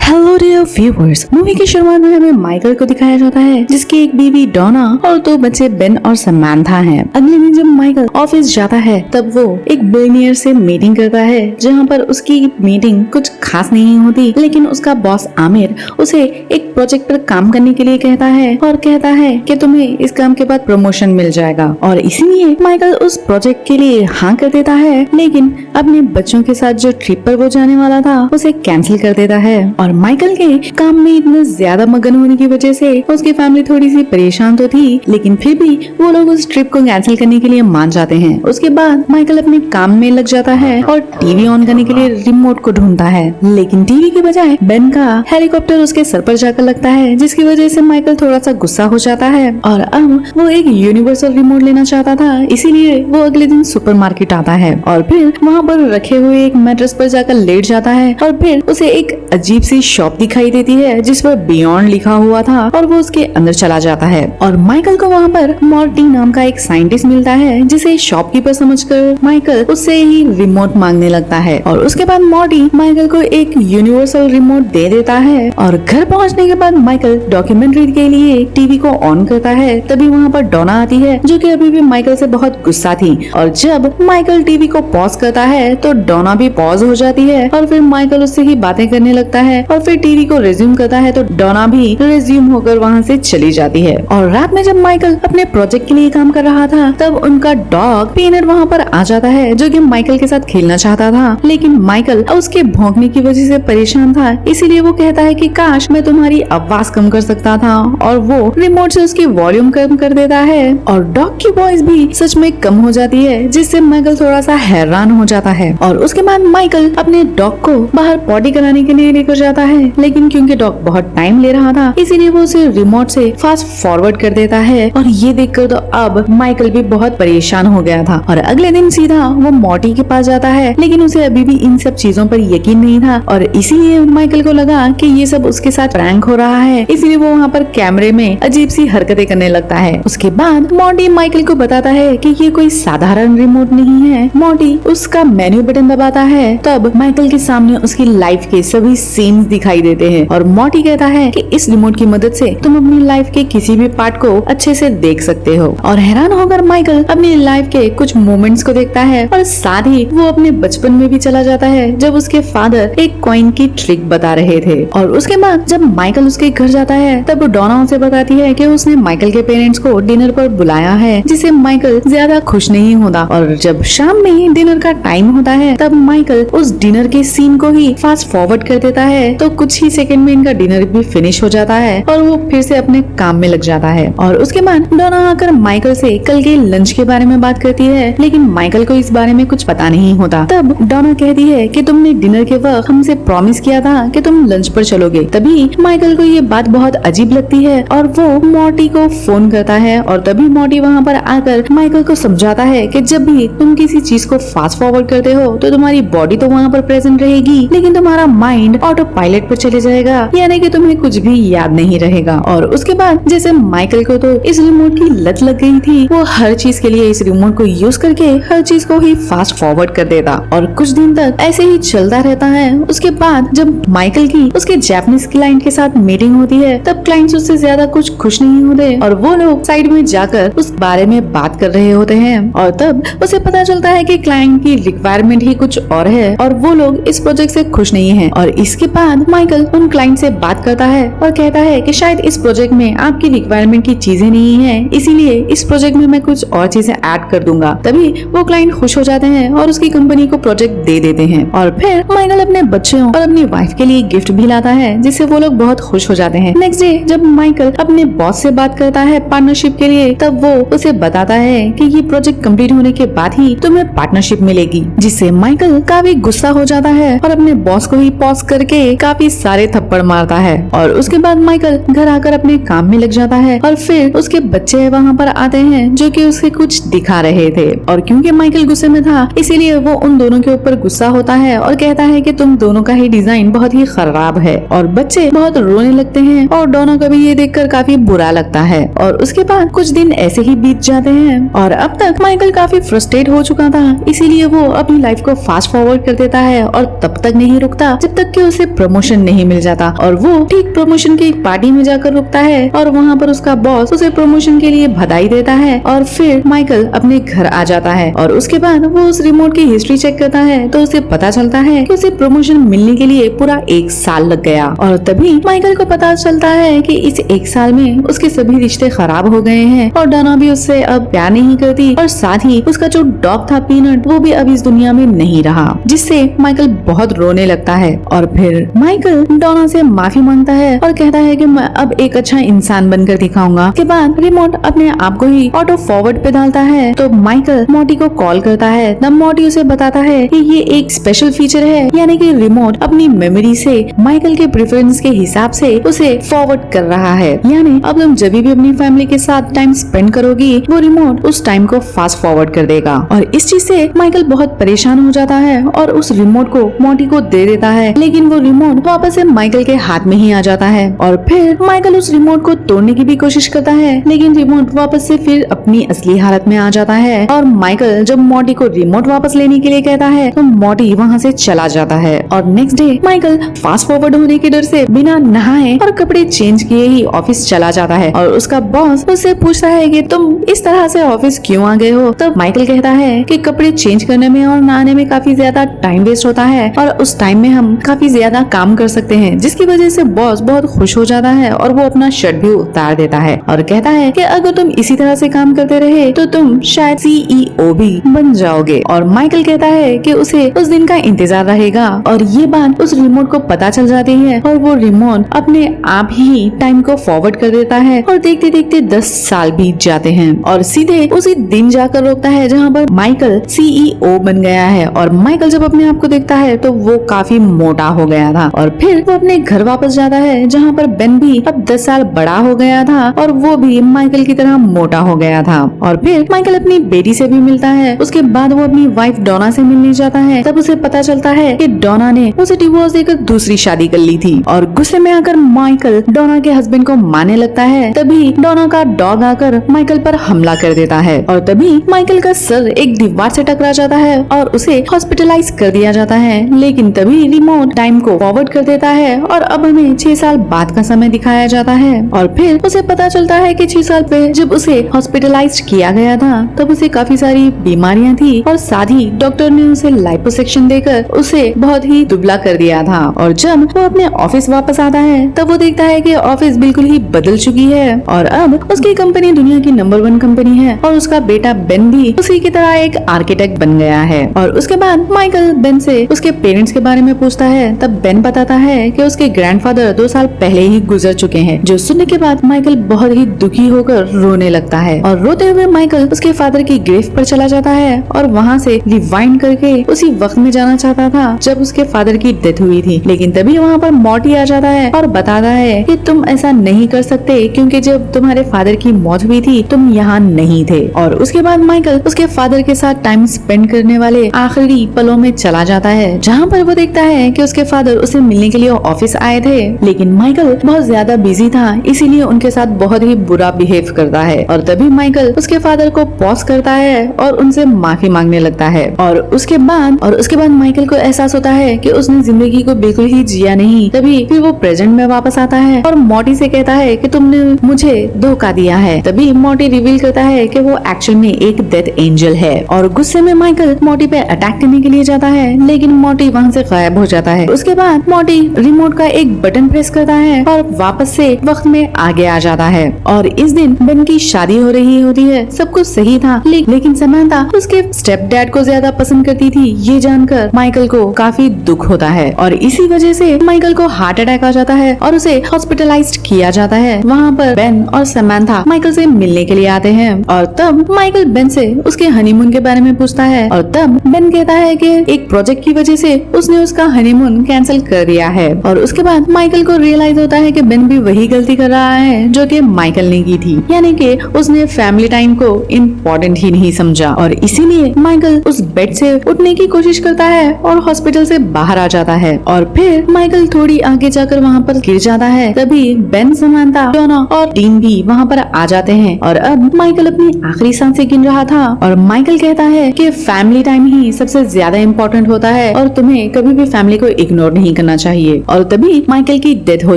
Hello dear viewers, movie की शुरुआत में हमें माइकल को दिखाया जाता है जिसकी एक बीवी डोना और दो बच्चे बेन और समांथा हैं। अगले दिन जब माइकल ऑफिस जाता है तब वो एक बिलियनियर से मीटिंग करता है जहां पर उसकी मीटिंग कुछ खास नहीं होती, लेकिन उसका बॉस आमिर उसे एक प्रोजेक्ट पर काम करने के लिए कहता है और कहता है कि तुम्हें इस काम के बाद प्रमोशन मिल जाएगा और इसीलिए माइकल उस प्रोजेक्ट के लिए हाँ कर देता है, लेकिन अपने बच्चों के साथ जो ट्रिप पर वो जाने वाला था उसे कैंसिल कर देता है। और माइकल के काम में इतना ज्यादा मगन होने की वजह से उसकी फैमिली थोड़ी सी परेशान तो थी, लेकिन फिर भी वो लोग उस ट्रिप को कैंसिल करने के लिए मान जाते हैं। उसके बाद माइकल अपने काम में लग जाता है और टीवी ऑन करने के लिए रिमोट को ढूंढता है, लेकिन टीवी के बजाय बेन का हेलीकॉप्टर उसके सर पर जाकर लगता है, जिसकी वजह से माइकल थोड़ा सा गुस्सा हो जाता है और अब वो एक यूनिवर्सल रिमोट लेना चाहता था, इसीलिए वो अगले दिन सुपरमार्केट आता है और फिर वहाँ पर रखे हुए एक मैट्रेस पर जाकर लेट जाता है और फिर उसे एक अजीब सी शॉप दिखाई देती है जिस पर बियॉन्ड लिखा हुआ था और वो उसके अंदर चला जाता है और माइकल को वहाँ पर मॉर्टी नाम का एक साइंटिस्ट मिलता है, जिसे शॉपकीपर समझकर माइकल उससे ही रिमोट मांगने लगता है और उसके बाद मॉर्टी माइकल को एक यूनिवर्सल रिमोट दे देता है और घर पहुँचने के बाद माइकल डॉक्यूमेंट्री के लिए टीवी को ऑन करता है। तभी वहाँ पर डोना आती है जो कि अभी भी माइकल से बहुत गुस्सा थी और जब माइकल टीवी को पॉज करता है तो डोना भी पॉज हो जाती है और फिर माइकल उससे ही बातें करने लगता है और फिर टीवी को रिज्यूम करता है तो डोना भी रिज्यूम होकर वहाँ से चली जाती है। और रात में जब माइकल अपने प्रोजेक्ट के लिए काम कर रहा था तब उनका डॉग पीनट वहाँ पर आ जाता है जो कि माइकल के साथ खेलना चाहता था, लेकिन माइकल उसके भौंकने की वजह से परेशान था, इसीलिए वो कहता है कि काश मैं तुम्हारी आवाज कम कर सकता था और वो रिमोट से उसकी वॉल्यूम कम कर देता है और डॉग की वॉइस भी सच में कम हो जाती है, जिससे माइकल थोड़ा सा हैरान हो जाता है। और उसके बाद माइकल अपने डॉग को बाहर पॉटी कराने के लिए लेकर जाता है, लेकिन क्योंकि डॉग बहुत टाइम ले रहा था इसीलिए वो उसे रिमोट से फास्ट फॉरवर्ड कर देता है और ये देखकर तो अब माइकल भी बहुत परेशान हो गया था और अगले दिन सीधा वो मॉर्टी के पास जाता है, लेकिन उसे अभी भी इन सब चीजों पर यकीन नहीं था और इसीलिए माइकल को लगा कि ये सब उसके साथ प्रैंक हो रहा है, इसीलिए वो वहाँ पर कैमरे में अजीब सी हरकतें करने लगता है। उसके बाद मॉर्टी माइकल को बताता है कि ये कोई साधारण रिमोट नहीं है। मॉर्टी उसका मेन्यू बटन दबाता है तब माइकल के सामने उसकी लाइफ के सभी सीन्स दिखाई देते हैं और मॉर्टी कहता है कि इस रिमोट की मदद से तुम अपनी लाइफ के किसी भी पार्ट को अच्छे से देख सकते हो। और हैरान होकर माइकल अपनी लाइफ के कुछ मोमेंट्स को देखता है और साथ ही वो अपने बचपन में भी चला जाता है जब उसके फादर एक कॉइन की ट्रिक बता रहे थे। और उसके बाद जब माइकल उसके घर जाता है तब डोना उसे बताती है कि उसने माइकल के पेरेंट्स को डिनर पर बुलाया है, जिसे माइकल ज्यादा खुश नहीं होता। और जब शाम में डिनर का टाइम होता है तब माइकल उस डिनर के सीन को ही फास्ट फॉरवर्ड कर देता है तो कुछ ही सेकंड में इनका डिनर भी फिनिश हो जाता है और वो फिर से अपने काम में लग जाता है। और उसके बाद डोना आकर माइकल से कल के लंच के बारे में बात करती है, लेकिन माइकल को इस बारे में कुछ पता नहीं होता। तब डोना कहती है कि तुमने डिनर के वक्त हमसे प्रॉमिस किया था कि तुम लंच पर चलोगे। तभी माइकल को ये बात बहुत अजीब लगती है और वो मॉर्टी को फोन करता है और तभी मॉर्टी वहाँ पर आकर माइकल को समझाता है कि जब भी तुम किसी चीज को फास्ट फॉरवर्ड करते हो तो तुम्हारी बॉडी तो वहाँ पर प्रेजेंट रहेगी, लेकिन तुम्हारा माइंड ऑटो पायलट पर चले जाएगा, यानी कि तुम्हें कुछ भी याद नहीं रहेगा। और उसके बाद जैसे माइकल को तो इस रिमोट की लत लग गई थी, वो हर चीज के लिए इस रिमोट को यूज करके हर चीज को ही फास्ट फॉरवर्ड कर देता और कुछ दिन तक ऐसे ही चलता रहता है। उसके बाद जब माइकल की उसके जापानीज क्लाइंट के साथ मीटिंग होती है तब क्लाइंट्स उससे ज्यादा कुछ खुश नहीं होते और वो लोग साइड में जाकर उस बारे में बात कर रहे होते हैं और तब उसे पता चलता है कि क्लाइंट की रिक्वायरमेंट ही कुछ और है और वो लोग इस प्रोजेक्ट से खुश नहीं है। और इसके बाद माइकल उन क्लाइंट से बात करता है और कहता है कि शायद इस प्रोजेक्ट में आपकी रिक्वायरमेंट की चीजें नहीं है, इसीलिए इस प्रोजेक्ट में मैं कुछ और चीजें ऐड कर दूंगा। तभी वो क्लाइंट खुश हो जाते हैं और उसकी कंपनी को प्रोजेक्ट दे देते हैं और फिर माइकल अपने बच्चों और अपनी वाइफ के लिए गिफ्ट भी लाता है, जिससे वो लोग बहुत खुश हो जाते हैं। नेक्स्ट डे जब माइकल अपने बॉस से बात करता है पार्टनरशिप के लिए तब वो उसे बताता है कि ये प्रोजेक्ट कंप्लीट होने के बाद ही तुम्हें पार्टनरशिप मिलेगी, जिससे माइकल काफी गुस्सा हो जाता है और अपने बॉस को ही पॉज कर करके काफी सारे थप्पड़ मारता है और उसके बाद माइकल घर आकर अपने काम में लग जाता है और फिर उसके बच्चे वहाँ पर आते हैं जो कि उसे कुछ दिखा रहे थे और क्योंकि माइकल गुस्से में था इसीलिए वो उन दोनों के ऊपर गुस्सा होता है और कहता है कि तुम दोनों का ही डिजाइन बहुत ही खराब है और बच्चे बहुत रोने लगते हैं और डोना को भी ये देखकर काफी बुरा लगता है और उसके बाद कुछ दिन ऐसे ही बीत जाते हैं और अब तक माइकल काफी फ्रस्ट्रेट हो चुका था इसीलिए वो अपनी लाइफ को फास्ट फॉरवर्ड कर देता है और तब तक नहीं रुकता जब तक कि उसे प्रमोशन नहीं मिल जाता और वो ठीक प्रमोशन की एक पार्टी में जाकर रुकता है और वहाँ पर उसका बॉस उसे प्रमोशन के लिए बधाई देता है और फिर माइकल अपने घर आ जाता है और उसके बाद वो उस रिमोट की हिस्ट्री चेक करता है तो उसे पता चलता है कि उसे प्रमोशन मिलने के लिए पूरा 1 साल लग गया और तभी माइकल को पता चलता है कि इस 1 साल में उसके सभी रिश्ते खराब हो गए हैं और डोना भी उससे अब प्यार नहीं करती और साथ ही उसका जो डॉग था पीनट वो भी अब इस दुनिया में नहीं रहा जिससे माइकल बहुत रोने लगता है और फिर माइकल डोना से माफी मांगता है और कहता है कि मैं अब एक अच्छा इंसान बनकर दिखाऊंगा। के बाद रिमोट अपने आप को ही ऑटो फॉरवर्ड पे डालता है तो माइकल मॉटी को कॉल करता है तब मॉटी उसे बताता है कि ये एक स्पेशल फीचर है यानी कि रिमोट अपनी मेमोरी से माइकल के प्रेफरेंस के हिसाब से उसे फॉरवर्ड कर रहा है यानी अब तुम जब भी अपनी फैमिली के साथ टाइम स्पेंड करोगी वो रिमोट उस टाइम को फास्ट फॉरवर्ड कर देगा और इस चीज से माइकल बहुत परेशान हो जाता है और उस रिमोट को मॉटी को दे देता है लेकिन वो रिमोट वापस से माइकल के हाथ में ही आ जाता है और फिर माइकल उस रिमोट को तोड़ने की भी कोशिश करता है लेकिन रिमोट वापस से फिर अपनी असली हालत में आ जाता है और माइकल जब मॉटी को रिमोट वापस लेने के लिए कहता है तो मॉटी वहाँ से चला जाता है और next day Michael fast forward होने के डर से बिना नहाए और कपड़े चेंज किए ही ऑफिस चला जाता है और उसका बॉस उससे पूछता है कि तुम इस तरह से ऑफिस क्यों आ गए हो तब माइकल कहता है कि कपड़े चेंज करने में और नहाने में काफी ज्यादा टाइम वेस्ट होता है और उस टाइम में हम काफी ज्यादा काम कर सकते हैं जिसकी वजह से बॉस बहुत खुश हो जाता है और वो अपना शर्ट भी उतार देता है और कहता है कि अगर तुम इसी तरह से काम करते रहे तो तुम शायद CEO भी बन जाओगे और माइकल कहता है कि उसे उस दिन का इंतजार रहेगा और ये बात उस रिमोट को पता चल जाती है और वो रिमोट अपने आप ही टाइम को फॉरवर्ड कर देता है और देखते देखते 10 साल बीत जाते हैं और सीधे उसी दिन जाकर रोकता है जहाँ पर माइकल CEO बन गया है और माइकल जब अपने आप को देखता है तो वो काफी मोटा हो गया था और फिर वो अपने घर वापस जाता है जहाँ पर बेन भी अब 10 साल बड़ा हो गया था और वो भी माइकल की तरह मोटा हो गया था और फिर माइकल अपनी बेटी से भी मिलता है उसके बाद वो अपनी वाइफ डोना से मिलने जाता है तब उसे पता चलता है कि डोना ने उसे डिवोर्स देकर दूसरी शादी कर ली थी और गुस्से में आकर माइकल डोना के हस्बैंड को मारने लगता है तभी डोना का डॉग आकर माइकल पर हमला कर देता है और तभी माइकल का सर एक दीवार से टकरा जाता है और उसे हॉस्पिटलाइज कर दिया जाता है लेकिन तभी रिमोट टाइम को फॉरवर्ड कर देता है और अब हमें 6 साल बाद का समय दिखाया जाता है और फिर उसे पता चलता है कि 6 साल पहले जब उसे हॉस्पिटलाइज किया गया था तब उसे काफी सारी बीमारियां थी और साथ ही डॉक्टर ने उसे लाइपोसेक्शन देकर उसे बहुत ही दुबला कर दिया था और जब वो अपने ऑफिस वापस आता है तब वो देखता है कि ऑफिस बिल्कुल ही बदल चुकी है और अब उसकी कंपनी दुनिया की नंबर 1 कंपनी है और उसका बेटा बेन भी उसी की तरह एक आर्किटेक्ट बन गया है और उसके बाद माइकल बेन से उसके पेरेंट्स के बारे में पूछता है तब बेन बताता है कि उसके ग्रैंडफादर 2 साल पहले ही गुजर चुके हैं जो सुनने के बाद माइकल बहुत ही दुखी होकर रोने लगता है और रोते हुए माइकल उसके फादर की ग्रेव पर चला जाता है और वहाँ से रिवाइंड करके उसी वक्त में जाना चाहता था जब उसके फादर की डेथ हुई थी लेकिन तभी वहाँ पर मॉर्टी आ जाता है और बताता है कि तुम ऐसा नहीं कर सकते क्योंकि जब तुम्हारे फादर की मौत हुई थी तुम यहाँ नहीं थे और उसके बाद माइकल उसके फादर के साथ टाइम स्पेंड करने वाले आखिरी पलों में चला जाता है जहाँ पर वो देखता है कि उसके फादर उसे मिलने के लिए ऑफिस आए थे लेकिन माइकल बहुत ज्यादा बिजी था इसीलिए उनके साथ बहुत ही बुरा बिहेव करता है और तभी माइकल उसके फादर को पॉज करता है और उनसे माफी मांगने लगता है और उसके बाद माइकल को एहसास होता है कि उसने जिंदगी को बिल्कुल ही जिया नहीं तभी फिर वो प्रेजेंट में वापस आता है और मॉटी से कहता है कि तुमने मुझे धोखा दिया है तभी मॉटी रिवील करता है कि वो एक्चुअल में एक डेथ एंजल है और गुस्से में माइकल मॉटी पे अटैक करने के लिए जाता है लेकिन मॉटी वहाँ से गायब हो जाता है उसके बाद मॉटी रिमोट का एक बटन प्रेस करता है और वापस से वक्त में आगे आ जाता है और इस दिन बेन की शादी हो रही होती है सब कुछ सही था लेकिन समांथा उसके स्टेप डैड को ज्यादा पसंद करती थी ये जानकर माइकल को काफी दुख होता है और इसी वजह से माइकल को हार्ट अटैक आ जाता है और उसे हॉस्पिटलाइज्ड किया जाता है वहाँ पर बेन और समांथा माइकल से मिलने के लिए आते हैं और तब माइकल बेन से उसके हनीमून के बारे में पूछता है और तब बेन कहता है कि एक प्रोजेक्ट की वजह से उसने उसका हनीमून फोन कैंसिल कर दिया है। और उसके बाद माइकल को रियलाइज होता है कि बेन भी वही गलती कर रहा है जो कि माइकल ने की थी, यानी कि उसने फैमिली टाइम को इम्पोर्टेंट ही नहीं समझा और इसीलिए माइकल उस बेड से उठने की कोशिश करता है और हॉस्पिटल से बाहर आ जाता है। और फिर माइकल थोड़ी आगे जाकर वहाँ पर गिर जाता है। तभी बेन, समांथा, डोना और टीम भी वहाँ पर आ जाते हैं और अब माइकल अपनी आखिरी सांसें गिन रहा था और माइकल कहता है कि फैमिली टाइम ही सबसे ज्यादा इम्पोर्टेंट होता है और तुम्हें कभी भी फैमिली को इग्नोर नहीं करना चाहिए। और तभी माइकल की डेथ हो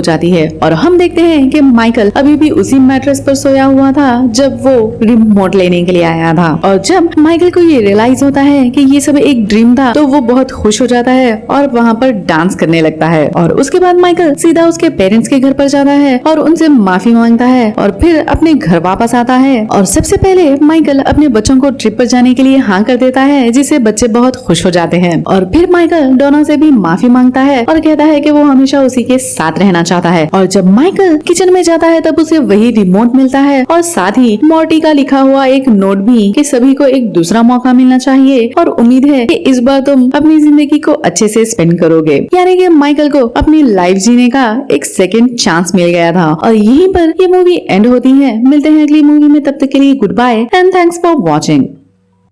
जाती है और हम देखते हैं कि माइकल अभी भी उसी मैट्रेस पर सोया हुआ था जब वो रिमोट लेने के लिए आया था। और जब माइकल को ये रियलाइज होता है कि ये सब एक ड्रीम था तो वो बहुत खुश हो जाता है और वहाँ पर डांस करने लगता है। और उसके बाद माइकल सीधा उसके पेरेंट्स के घर पर जाता है और उनसे माफी मांगता है और फिर अपने घर वापस आता है। और सबसे पहले माइकल अपने बच्चों को ट्रिप पर जाने के लिए हाँ कर देता है, जिससे बच्चे बहुत खुश हो जाते हैं। और फिर माइकल डोना से भी माफी मांगता है और कहता है कि वो हमेशा उसी के साथ रहना चाहता है। और जब माइकल किचन में जाता है तब उसे वही रिमोट मिलता है और साथ ही मॉर्टी का लिखा हुआ एक नोट भी कि सभी को एक दूसरा मौका मिलना चाहिए और उम्मीद है कि इस बार तुम अपनी जिंदगी को अच्छे से स्पेंड करोगे। यानी कि माइकल को अपनी लाइफ जीने का एक सेकंड चांस मिल गया था। और यहीं पर ये मूवी एंड होती है। मिलते हैं अगली मूवी में, तब तक के लिए good bye and thanks for watching.